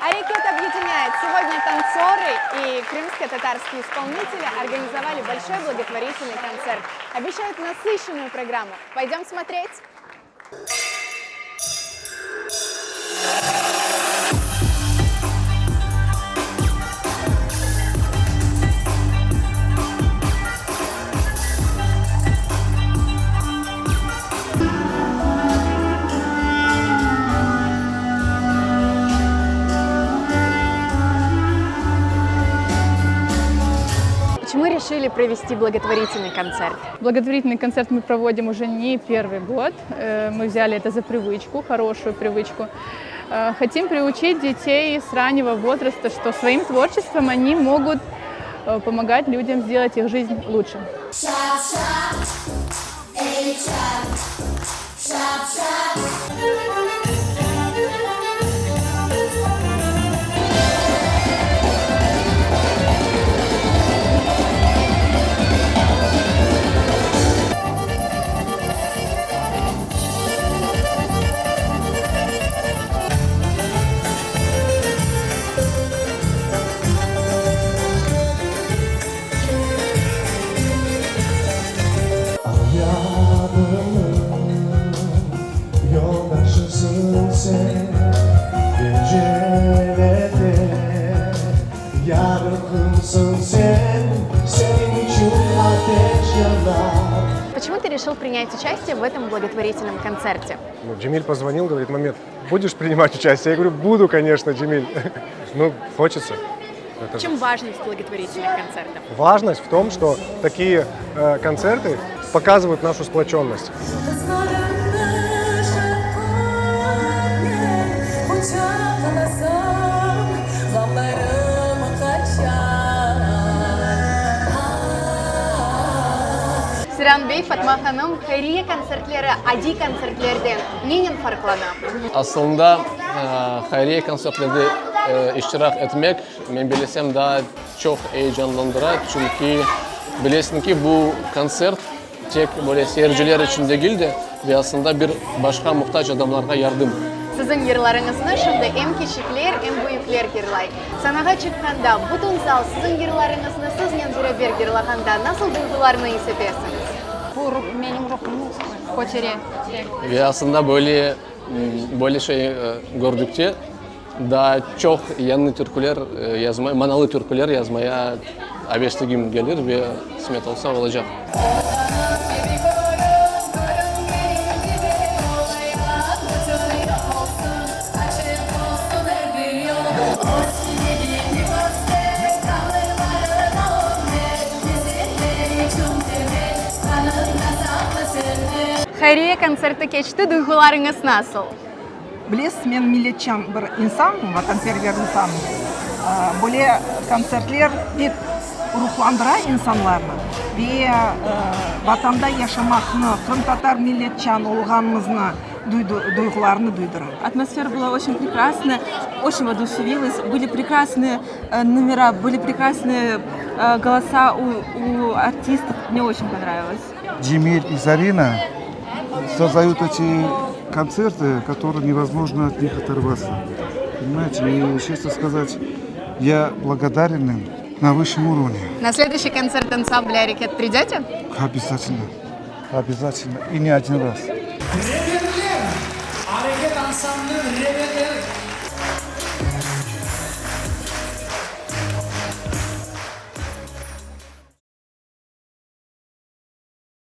Арекет объединяет. Сегодня танцоры и крымско-татарские исполнители организовали большой благотворительный концерт. Обещают насыщенную программу. Пойдем смотреть? Почему решили провести благотворительный концерт? Благотворительный концерт мы проводим уже не первый год. Мы взяли это за привычку, хорошую привычку. Хотим приучить детей с раннего возраста, что своим творчеством они могут помогать людям сделать их жизнь лучше. Почему ты решил принять участие в этом благотворительном концерте? Джемиль позвонил, говорит: «Мамед, будешь принимать участие?» Я говорю: «Буду, конечно, Джемиль». Ну, хочется. В чем важность благотворительных концертов? Важность в том, что такие концерты показывают нашу сплоченность. Сиран Бей, Фатма Ханым, Хайрия концертлері Ади концертлерден ненен фарқлана? Aslında Hayriye konsertlerde iştirak etmek ben bilesem daha çok heyecanlandırır. Çünkü bilesin ki bu konser tek böyle seyirciler için değildi ve aslında bir başka muhtaç adamlara yardım. Sizin yırlarınızны шында эм кечиклер, эм büyükler yıрлай. Санага çıkkanda, butun zal sizin yırlarınızны sizнен бирәбер yırлаганда nasıl duygularını hissetesiniz? Bu benim ruhum koçeri. Ve aslında böyle şey gördükçe daha çok yeni türküler yazmaya, manalı türküler yazmaya hevesligim gelir ve kısmet olsa olacak. Хайрия концерті keçti, duygularınız nasıl? Білесіз, мен миллетчан бір инсанмын, ватанпервер инсанмын. Бұл концертлер бек рухландыра инсанларны. Ve vatanda yaşamakны, Крым-татар миллетчан olганымызны duygularını duyдырат. Атмосфера была очень прекрасная, очень воодушевилась. Были прекрасные номера, были прекрасные голоса у артистов. Мне очень понравилось. Джемиль и Зарина создают эти концерты, которые невозможно от них оторваться. Понимаете, и, честно сказать, я благодарен им на высшем уровне. На следующий концерт ансамбля «Арекет» придете? Обязательно. Обязательно. И не один раз. Hareket ansamblı rebeller